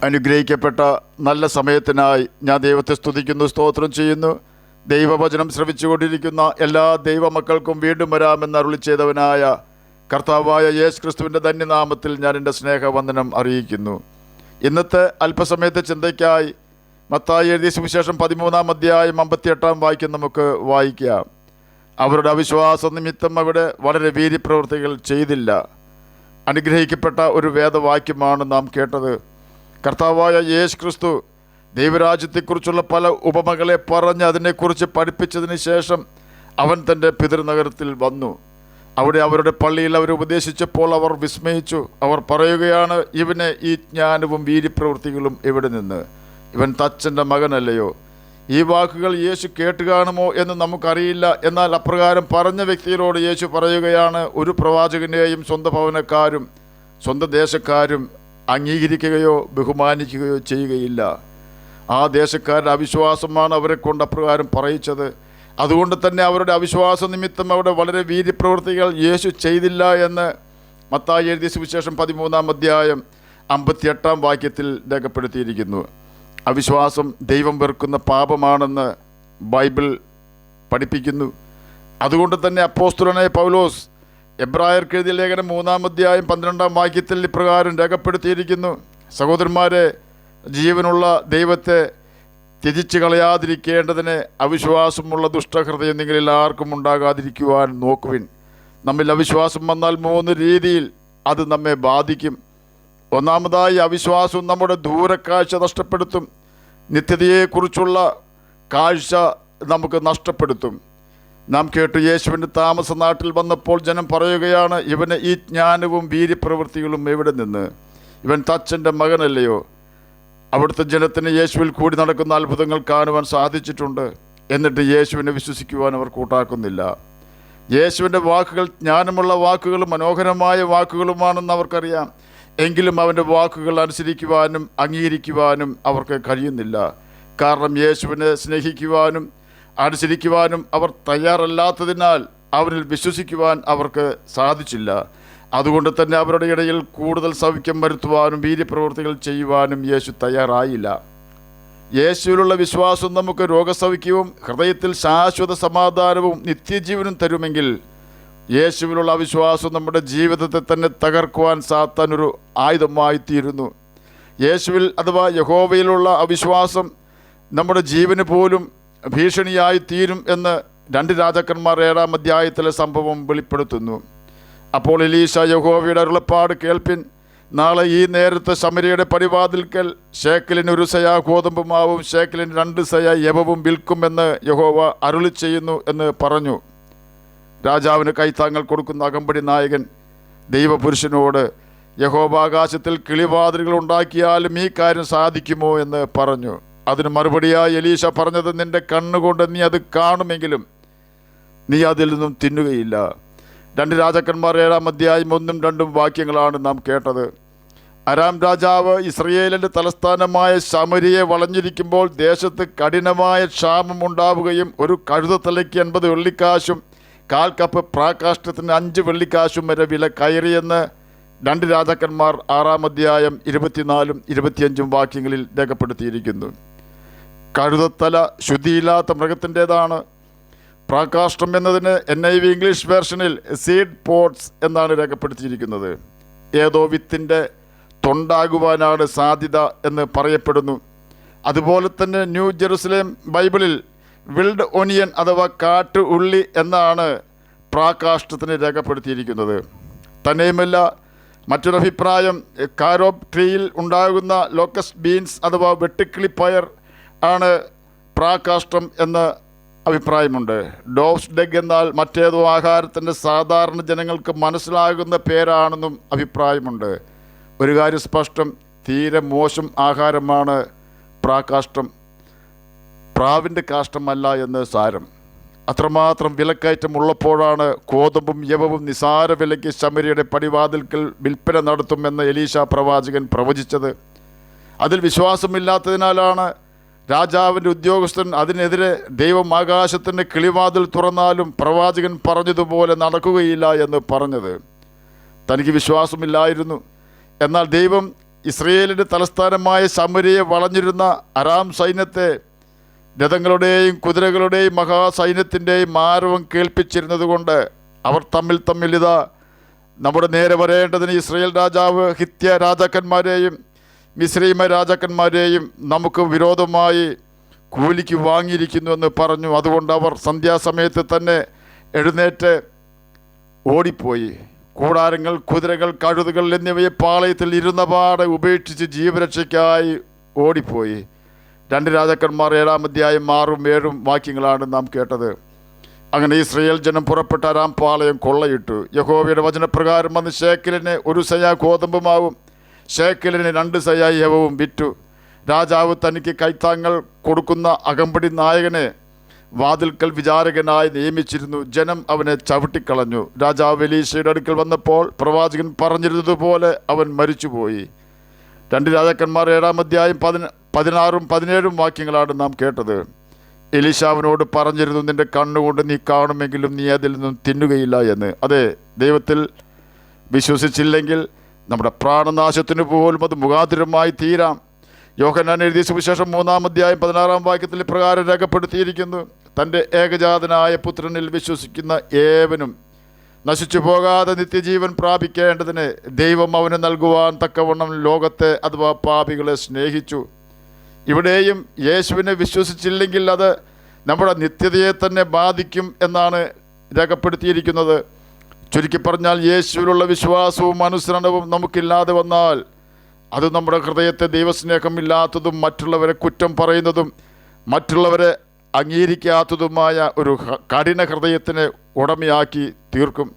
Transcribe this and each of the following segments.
അനുഗ്രഹിക്കപ്പെട്ട നല്ല സമയത്തിനായി ഞാൻ ദൈവത്തെ സ്തുതിക്കുന്നു, സ്തോത്രം ചെയ്യുന്നു. ദൈവവചനം ശ്രവിച്ചുകൊണ്ടിരിക്കുന്ന എല്ലാ ദൈവമക്കൾക്കും വീണ്ടും വരാമെന്ന് അരുളി ചെയ്തവനായ കർത്താവായ യേശു ക്രിസ്തുവിൻ്റെ ധന്യനാമത്തിൽ ഞാൻ എൻ്റെ സ്നേഹവന്ദനം അറിയിക്കുന്നു. ഇന്നത്തെ അല്പസമയത്തെ ചിന്തയ്ക്കായി മത്തായി എഴുതിയ സുവിശേഷം 13-ാം അധ്യായം 58-ാം വാക്യം നമുക്ക് വായിക്കാം. അവരുടെ അവിശ്വാസ നിമിത്തം അവിടെ വളരെ വീര്യപ്രവൃത്തികൾ ചെയ്തില്ല. അനുഗ്രഹിക്കപ്പെട്ട ഒരു വേദവാക്യമാണ് നാം കേട്ടത്. കർത്താവായ യേശു ക്രിസ്തു ദൈവരാജ്യത്തെക്കുറിച്ചുള്ള പല ഉപമകളെ പറഞ്ഞ് അതിനെക്കുറിച്ച് പഠിപ്പിച്ചതിന് ശേഷം അവൻ തൻ്റെ പിതൃനഗരത്തിൽ വന്നു. അവിടെ അവരുടെ പള്ളിയിൽ അവർ ഉപദേശിച്ചപ്പോൾ അവർ വിസ്മയിച്ചു. അവർ പറയുകയാണ്, ഇവന് ഈ ജ്ഞാനവും വീര്യപ്രവൃത്തികളും എവിടെ നിന്ന്? ഇവൻ തച്ചൻ്റെ മകനല്ലയോ? ഈ വാക്കുകൾ യേശു കേട്ടുകാണുമോ എന്ന് നമുക്കറിയില്ല. എന്നാൽ അപ്രകാരം പറഞ്ഞ വ്യക്തികളോട് യേശു പറയുകയാണ്, ഒരു പ്രവാചകനെയും സ്വന്തം ഭവനക്കാരും സ്വന്തം ദേശക്കാരും അംഗീകരിക്കുകയോ ബഹുമാനിക്കുകയോ ചെയ്യുകയില്ല. ആ ദേശക്കാരുടെ അവിശ്വാസമാണ് അവരെ കൊണ്ട് അപ്രകാരം പറയിച്ചത്. അതുകൊണ്ട് തന്നെ അവരുടെ അവിശ്വാസ നിമിത്തം അവിടെ വളരെ വീര്യപ്രവൃത്തികൾ യേശു ചെയ്തില്ല എന്ന് മത്തായി എഴുതിയ സുവിശേഷം 13-ാം അധ്യായം 58-ാം വാക്യത്തിൽ രേഖപ്പെടുത്തിയിരിക്കുന്നു. അവിശ്വാസം ദൈവം വെറുക്കുന്ന പാപമാണെന്ന് ബൈബിൾ പഠിപ്പിക്കുന്നു. അതുകൊണ്ട് തന്നെ അപ്പോസ്തലനായ പൗലോസ് എബ്രായർക്ക് എഴുതിയ ലേഖനം 3-ാം അധ്യായം 12-ാം വാക്യത്തിൽ ഇപ്രകാരം രേഖപ്പെടുത്തിയിരിക്കുന്നു, സഹോദരന്മാരെ, ജീവനുള്ള ദൈവത്തെ ത്യജിച്ച് കളയാതിരിക്കേണ്ടതിന് അവിശ്വാസമുള്ള ദുഷ്ടഹൃദയം നിങ്ങളിൽ ആർക്കും ഉണ്ടാകാതിരിക്കുവാൻ നോക്കുവിൻ. നമ്മിൽ അവിശ്വാസം വന്നാൽ 3 രീതിയിൽ അത് നമ്മെ ബാധിക്കും. ഒന്നാമതായി, അവിശ്വാസം നമ്മുടെ ദൂരക്കാഴ്ച നഷ്ടപ്പെടുത്തും. നിത്യതയെക്കുറിച്ചുള്ള കാഴ്ച നമുക്ക് നഷ്ടപ്പെടുത്തും. നാം കേട്ടു, യേശുവിൻ്റെ താമസ നാട്ടിൽ വന്നപ്പോൾ ജനം പറയുകയാണ്, ഇവന് ഈ ജ്ഞാനവും വീര്യപ്രവൃത്തികളും എവിടെ നിന്ന്? ഇവൻ തച്ചൻ്റെ മകനല്ലയോ? അവിടുത്തെ ജനത്തിന് യേശുവിൽ കൂടി നടക്കുന്ന അത്ഭുതങ്ങൾ കാണുവാൻ സാധിച്ചിട്ടുണ്ട്. എന്നിട്ട് യേശുവിനെ വിശ്വസിക്കുവാൻ അവർ കൂട്ടാക്കുന്നില്ല. യേശുവിൻ്റെ വാക്കുകൾ ജ്ഞാനമുള്ള വാക്കുകളും മനോഹരമായ വാക്കുകളുമാണെന്ന് അവർക്കറിയാം. എങ്കിലും അവൻ്റെ വാക്കുകൾ അനുസരിക്കുവാനും അംഗീകരിക്കുവാനും അവർക്ക് കഴിയുന്നില്ല. കാരണം യേശുവിനെ സ്നേഹിക്കുവാനും അനുസരിക്കുവാനും അവർ തയ്യാറല്ലാത്തതിനാൽ അവരിൽ വിശ്വസിക്കുവാൻ അവർക്ക് സാധിച്ചില്ല. അതുകൊണ്ട് തന്നെ അവരുടെ ഇടയിൽ കൂടുതൽ സൗഖ്യം വരുത്തുവാനും വീര്യപ്രവൃത്തികൾ ചെയ്യുവാനും യേശു തയ്യാറായില്ല. യേശുവിലുള്ള വിശ്വാസം നമുക്ക് രോഗസൗഖ്യവും ഹൃദയത്തിൽ ശാശ്വത സമാധാനവും നിത്യജീവനും തരുമെങ്കിൽ, യേശുവിലുള്ള അവിശ്വാസം നമ്മുടെ ജീവിതത്തെ തന്നെ തകർക്കുവാൻ സാത്താൻ ഒരു ആയുധമായിത്തീരുന്നു. യേശുവിൽ അഥവാ യഹോവയിലുള്ള അവിശ്വാസം നമ്മുടെ ജീവന് പോലും ഭീഷണിയായി തീരും എന്ന് 2 രാജാക്കന്മാർ 7-ാം അധ്യായത്തിലെ സംഭവം വെളിപ്പെടുത്തുന്നു. അപ്പോൾ എലീശ യഹോവയുടെ അരുളപ്പാട് കേൾപ്പിൻ, നാളെ ഈ നേരത്തെ ശമര്യയുടെ പടിവാതിൽക്കൽ ശേക്കലിന് 1 സെയ ഗോതമ്പ് മാവും ശേക്കലിന് 2 സെയ യവവും വിൽക്കുമെന്ന് യഹോവ അരുളി ചെയ്യുന്നു എന്ന് പറഞ്ഞു. രാജാവിന് കൈത്താങ്ങൾ കൊടുക്കുന്ന അകമ്പടി നായകൻ ദൈവപുരുഷനോട്, യഹോവ ആകാശത്തിൽ കിളിവാതിലുകൾ ഉണ്ടാക്കിയാലും ഈ കാര്യം സാധിക്കുമോ എന്ന് പറഞ്ഞു. അതിന് മറുപടിയായി എലീശ പറഞ്ഞത്, നിന്റെ കണ്ണുകൊണ്ട് നീ അത് കാണുമെങ്കിലും നീ അതിൽ നിന്നും തിന്നുകയില്ല. 2 രാജാക്കന്മാർ 7-ാം അധ്യായം 1-2 വാക്യങ്ങളാണ് നാം കേട്ടത്. അരാം രാജാവ് ഇസ്രയേലിൻ്റെ തലസ്ഥാനമായ ശമര്യയെ വളഞ്ഞിരിക്കുമ്പോൾ ദേശത്ത് കഠിനമായ ക്ഷാമം ഉണ്ടാവുകയും ഒരു കഴുതത്തലയ്ക്ക് 80 വെള്ളിക്കാശും 1/4 കപ്പ് പ്രാകാഷ്ഠത്തിന് 5 വെള്ളിക്കാശും വരെ വില കയറിയെന്ന് 2 രാജാക്കന്മാർ 6-ാം അധ്യായം 24-25 വാക്യങ്ങളിൽ രേഖപ്പെടുത്തിയിരിക്കുന്നു. കഴുതത്തല ശുദ്ധിയില്ലാത്ത മൃഗത്തിൻ്റേതാണ്. പ്രാകാഷ്ഠം എന്നതിന് NIV ഇംഗ്ലീഷ് വേർഷനിൽ സീഡ് പോട്ട്സ് എന്നാണ് രേഖപ്പെടുത്തിയിരിക്കുന്നത്. ഏതോ വിത്തിൻ്റെ തൊണ്ടാകുവാനാണ് സാധ്യത എന്ന് പറയപ്പെടുന്നു. അതുപോലെ തന്നെ ന്യൂ ജെറുസലേം ബൈബിളിൽ വിൽഡ് ഒനിയൻ അഥവാ കാട്ടു ഉള്ളി എന്നാണ് പ്രാകാഷ്ഠത്തിന് രേഖപ്പെടുത്തിയിരിക്കുന്നത്. തന്നെയുമല്ല, മറ്റൊരഭിപ്രായം കാരോബ് ട്രീയിൽ ഉണ്ടാകുന്ന ലോക്കസ്റ്റ് ബീൻസ് അഥവാ വെട്ടുക്കിളിപ്പയർ ആണ് പ്രാകാഷ്ഠം എന്ന അഭിപ്രായമുണ്ട്. ഡോവ്സ് ഡെഗ് എന്നാൽ മറ്റേതോ ആഹാരത്തിൻ്റെ സാധാരണ ജനങ്ങൾക്ക് മനസ്സിലാകുന്ന പേരാണെന്നും അഭിപ്രായമുണ്ട്. ഒരു കാര്യം സ്പഷ്ടം, തീരെ മോശം ആഹാരമാണ് പ്രാകാഷ്ഠം. പ്രാവിൻ്റെ കാഷ്ടമല്ല എന്ന് സാരം. അത്രമാത്രം വിലക്കയറ്റം ഉള്ളപ്പോഴാണ് ഗോതമ്പും യവവും നിസാര വിലയ്ക്ക് ശമര്യയുടെ പടിവാതിൽക്കൽ വിൽപ്പന നടത്തുമെന്ന് എലീശ പ്രവാചകൻ പ്രവചിച്ചത്. അതിൽ വിശ്വാസമില്ലാത്തതിനാലാണ് രാജാവിൻ്റെ ഉദ്യോഗസ്ഥൻ അതിനെതിരെ ദൈവം ആകാശത്തിൻ്റെ കിളിവാതിൽ തുറന്നാലും പ്രവാചകൻ പറഞ്ഞതുപോലെ നടക്കുകയില്ല എന്ന് പറഞ്ഞത്. തനിക്ക് വിശ്വാസമില്ലായിരുന്നു. എന്നാൽ ദൈവം ഇസ്രയേലിൻ്റെ തലസ്ഥാനമായ ശമര്യയെ വളഞ്ഞിരുന്ന അരാം സൈന്യത്തെ രഥങ്ങളുടെയും കുതിരകളുടെയും മഹാസൈന്യത്തിൻ്റെയും ആരവം കേൾപ്പിച്ചിരുന്നത് കൊണ്ട് അവർ തമ്മിൽ ഇതാ നമ്മുടെ നേരെ വരേണ്ടതിന് ഇസ്രയേൽ രാജാവ് ഹിത്യ രാജാക്കന്മാരെയും മിസ്രൈമ രാജാക്കന്മാരെയും നമുക്ക് വിരോധമായി കൂലിക്ക് വാങ്ങിയിരിക്കുന്നുവെന്ന് പറഞ്ഞു. അതുകൊണ്ട് അവർ സന്ധ്യാസമയത്ത് തന്നെ എഴുന്നേറ്റ് ഓടിപ്പോയി. കൂടാരങ്ങൾ, കുതിരകൾ, കഴുതുകൾ എന്നിവയെ പാളയത്തിൽ ഇരുന്നപാടെ ഉപേക്ഷിച്ച് ജീവരക്ഷയ്ക്കായി ഓടിപ്പോയി. 2 രാജാക്കന്മാർ 7-ാം അധ്യായം 6ഉം 7ഉം വാക്യങ്ങളാണ് നാം കേട്ടത്. അങ്ങനെ ഇസ്രയേൽ ജനം പുറപ്പെട്ട അരാം പാളയം കൊള്ളയിട്ടു. യഹോവയുടെ വചനപ്രകാരം വന്ന് ശേക്കലിന് 1 സയ ഗോതമ്പുമാവും ശേക്കലിന് 2 സയ യവവും വിറ്റു. രാജാവ് തനിക്ക് കൈത്താങ്ങൾ കൊടുക്കുന്ന അകമ്പടി നായകനെ വാതിൽക്കൽ വിചാരകനായി നിയമിച്ചിരുന്നു. ജനം അവനെ ചവിട്ടിക്കളഞ്ഞു. രാജാവ് എലീശയുടെ അടുക്കൽ വന്നപ്പോൾ പ്രവാചകൻ പറഞ്ഞിരുന്നതുപോലെ അവൻ മരിച്ചുപോയി. 2 രാജാക്കന്മാർ 7-ാം അധ്യായം 16ഉം 17ഉം വാക്യങ്ങളാണ് നാം കേട്ടത്. എലീശാവിനോട് പറഞ്ഞിരുന്നു, നിന്റെ കണ്ണുകൊണ്ട് നീ കാണുമെങ്കിലും നീ അതിൽ നിന്നും തിന്നുകയില്ല എന്ന്. അതെ, ദൈവത്തിൽ വിശ്വസിച്ചില്ലെങ്കിൽ നമ്മുടെ പ്രാണനാശത്തിന് പോലും അത് മുഖാതിരമായി തീരാം. യോഹന്നാൻ എഴുതിയ സുവിശേഷം 3-ാം അധ്യായം 16-ാം വാക്യത്തിൽ പ്രകാരം രേഖപ്പെടുത്തിയിരിക്കുന്നു, തൻ്റെ ഏകജാതനായ പുത്രനിൽ വിശ്വസിക്കുന്ന ഏവനും നശിച്ചു പോകാതെ നിത്യജീവൻ പ്രാപിക്കേണ്ടതിന് ദൈവം അവന് നൽകുവാൻ തക്കവണ്ണം ലോകത്തെ അഥവാ പാപികളെ സ്നേഹിച്ചു. ഇവിടെയും യേശുവിനെ വിശ്വസിച്ചില്ലെങ്കിൽ അത് നമ്മുടെ നിത്യതയെ തന്നെ ബാധിക്കും എന്നാണ് രേഖപ്പെടുത്തിയിരിക്കുന്നത്. ചുരുക്കി പറഞ്ഞാൽ, യേശുവിലുള്ള വിശ്വാസവും അനുസരണവും നമുക്കില്ലാതെ വന്നാൽ അത് നമ്മുടെ ഹൃദയത്തെ ദൈവസ്നേഹമില്ലാത്തതും മറ്റുള്ളവരെ കുറ്റം പറയുന്നതും മറ്റുള്ളവരെ അംഗീകരിക്കാത്തതുമായ ഒരു കഠിന ഹൃദയത്തിനെ ഉടമയാക്കി തീർക്കും.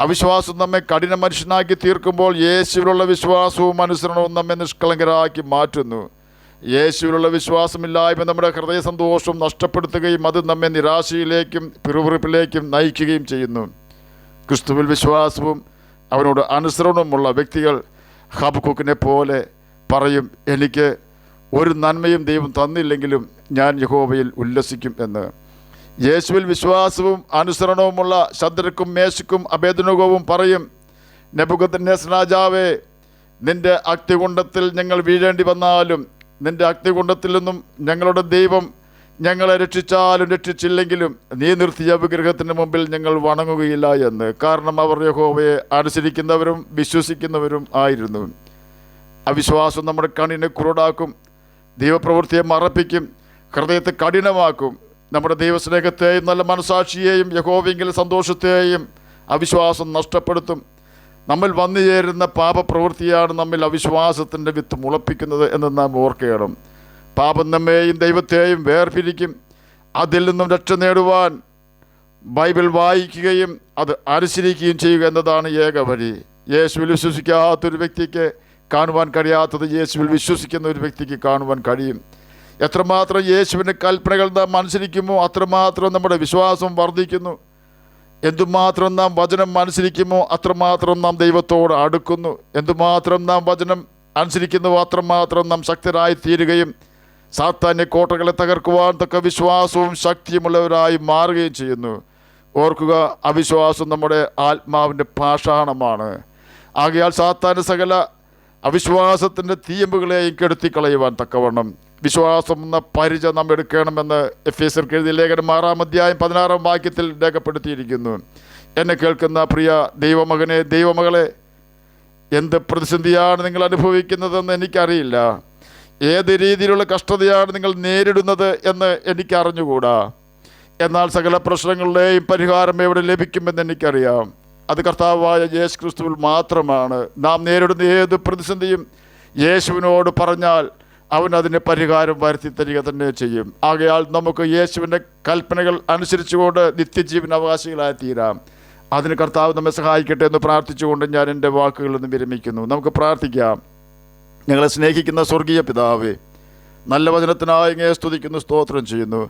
അവിശ്വാസം നമ്മെ കഠിന മനുഷ്യനാക്കി തീർക്കുമ്പോൾ യേശുവിലുള്ള വിശ്വാസവും അനുസരണവും നമ്മെ നിഷ്കളങ്കരാക്കി മാറ്റുന്നു. യേശുവിലുള്ള വിശ്വാസമില്ലായ്മ നമ്മുടെ ഹൃദയ സന്തോഷം നഷ്ടപ്പെടുത്തുകയും അത് നമ്മെ നിരാശയിലേക്കും പിറുപിറുപ്പിലേക്കും നയിക്കുകയും ചെയ്യുന്നു. ക്രിസ്തുവിൽ വിശ്വാസവും അവനോട് അനുസരണവുമുള്ള വ്യക്തികൾ ഹബക്കൂക്കിനെ പോലെ പറയും, എനിക്ക് ഒരു നന്മയും ദൈവം തന്നില്ലെങ്കിലും ഞാൻ യഹോവയിൽ ഉല്ലസിക്കും എന്ന്. യേശുവിൽ വിശ്വാസവും അനുസരണവുമുള്ള ശദ്രക്കും മേശക്കും അബേദ്നെഗോവും പറയും, നെബൂഖദ്നേസർ രാജാവേ, നിൻ്റെ അഗ്നികുണ്ഡത്തിൽ ഞങ്ങൾ വീഴേണ്ടി വന്നാലും നിൻ്റെ അഗ്നികുണ്ഡത്തിൽ നിന്നും ഞങ്ങളുടെ ദൈവം ഞങ്ങളെ രക്ഷിച്ചാലും രക്ഷിച്ചില്ലെങ്കിലും നീ നിർത്തിയ വിഗ്രഹത്തിന് മുമ്പിൽ ഞങ്ങൾ വണങ്ങുകയില്ല എന്ന്. കാരണം അവർ യഹോവയെ അനുസരിക്കുന്നവരും വിശ്വസിക്കുന്നവരും ആയിരുന്നു. അവിശ്വാസം നമ്മുടെ കണ്ണിനെ കുരുടാക്കും, ദൈവപ്രവൃത്തിയെ മറപ്പിക്കും, ഹൃദയത്തെ കഠിനമാക്കും. നമ്മുടെ ദൈവസ്നേഹത്തെയും നല്ല മനസാക്ഷിയെയും യഹോവയെങ്കിൽ സന്തോഷത്തെയും അവിശ്വാസം നഷ്ടപ്പെടുത്തും. നമ്മൾ വന്നു ചേരുന്ന പാപപ്രവൃത്തിയാണ് നമ്മിൽ അവിശ്വാസത്തിൻ്റെ വിത്ത് മുളപ്പിക്കുന്നത് എന്ന് നാം ഓർക്കണം. പാപം നമ്മെയും ദൈവത്തെയും വേർപിരിക്കും. അതിൽ നിന്നും രക്ഷ നേടുവാൻ ബൈബിൾ വായിക്കുകയും അത് അനുസരിക്കുകയും ചെയ്യുക എന്നതാണ് ഏക വഴി. യേശുവിൽ വിശ്വസിക്കാത്തൊരു വ്യക്തിക്ക് കാണുവാൻ കഴിയാത്തത് യേശുവിൽ വിശ്വസിക്കുന്ന ഒരു വ്യക്തിക്ക് കാണുവാൻ കഴിയും. എത്രമാത്രം യേശുവിൻ്റെ കൽപ്പനകൾ നാം അനുസരിക്കുമോ അത്രമാത്രം നമ്മുടെ വിശ്വാസം വർദ്ധിക്കുന്നു. എന്തുമാത്രം നാം വചനം അനുസരിക്കുമോ അത്രമാത്രം നാം ദൈവത്തോട് അടുക്കുന്നു. എന്തുമാത്രം നാം വചനം അനുസരിക്കുന്നുവോ അത്രമാത്രം നാം ശക്തരായി തീരുകയും സാത്താന്യ കോട്ടകളെ തകർക്കുവാൻ തക്ക വിശ്വാസവും ശക്തിയുമുള്ളവരായി മാറുകയും ചെയ്യുന്നു. ഓർക്കുക, അവിശ്വാസം നമ്മുടെ ആത്മാവിൻ്റെ പാഷാണമാണ്. ആകയാൽ സാത്താൻ്റെ സകല അവിശ്വാസത്തിൻ്റെ തീയമ്പുകളെയും കെടുത്തിക്കളയുവാൻ തക്കവണ്ണം വിശ്വാസം എന്ന പരിച നാം എടുക്കണമെന്ന് എഫേസ്യർക്ക് എഴുതിയ ലേഖനം 6-ാം അധ്യായം 16-ാം വാക്യത്തിൽ രേഖപ്പെടുത്തിയിരിക്കുന്നു. എന്നെ കേൾക്കുന്ന പ്രിയ ദൈവമകനെ, ദൈവമകളെ, എന്ത് പ്രതിസന്ധിയാണ് നിങ്ങൾ അനുഭവിക്കുന്നതെന്ന് എനിക്കറിയില്ല. ഏത് രീതിയിലുള്ള കഷ്ടതയാണ് നിങ്ങൾ നേരിടുന്നത് എന്ന് എനിക്കറിഞ്ഞുകൂടാ. എന്നാൽ സകല പ്രശ്നങ്ങളുടെയും പരിഹാരം എവിടെ ലഭിക്കുമെന്ന് എനിക്കറിയാം. അത് കർത്താവായ യേശു ക്രിസ്തുവിൽ മാത്രമാണ്. നാം നേരിടുന്ന ഏത് പ്രതിസന്ധിയും യേശുവിനോട് പറഞ്ഞാൽ അവൻ അതിന് പരിഹാരം വരുത്തി തരിക തന്നെ ചെയ്യും. ആകയാൽ നമുക്ക് യേശുവിൻ്റെ കൽപ്പനകൾ അനുസരിച്ചുകൊണ്ട് നിത്യജീവൻ അവകാശികളായി തീരാം. അതിന് കർത്താവ് നമ്മെ സഹായിക്കട്ടെ എന്ന് പ്രാർത്ഥിച്ചുകൊണ്ട് ഞാൻ എൻ്റെ വാക്കുകളിൽ നിന്ന് വിരമിക്കുന്നു. നമുക്ക് പ്രാർത്ഥിക്കാം. ഞങ്ങളെ സ്നേഹിക്കുന്ന സ്വർഗീയ പിതാവേ, നല്ല വചനത്തിനായി അങ്ങയെ സ്തുതിക്കുന്നു, സ്തോത്രം ചെയ്യുന്നു.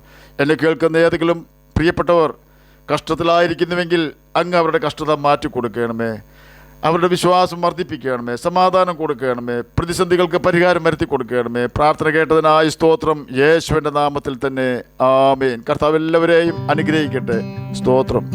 എന്നെ കേൾക്കുന്ന ഏതെങ്കിലും പ്രിയപ്പെട്ടവർ കഷ്ടത്തിലായിരിക്കുന്നുവെങ്കിൽ അങ്ങ് അവരുടെ കഷ്ടത മാറ്റിക്കൊടുക്കണമേ. അവരുടെ വിശ്വാസം വർദ്ധിപ്പിക്കണമേ, സമാധാനം കൊടുക്കണമേ, പ്രതിസന്ധികൾക്ക് പരിഹാരം വരുത്തി കൊടുക്കണമേ. പ്രാർത്ഥന കേട്ടതിനായി സ്തോത്രം, യേശുവിൻ്റെ നാമത്തിൽ തന്നെ ആമേൻ. കർത്താവ് എല്ലാവരെയും അനുഗ്രഹിക്കട്ടെ. സ്തോത്രം.